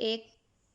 1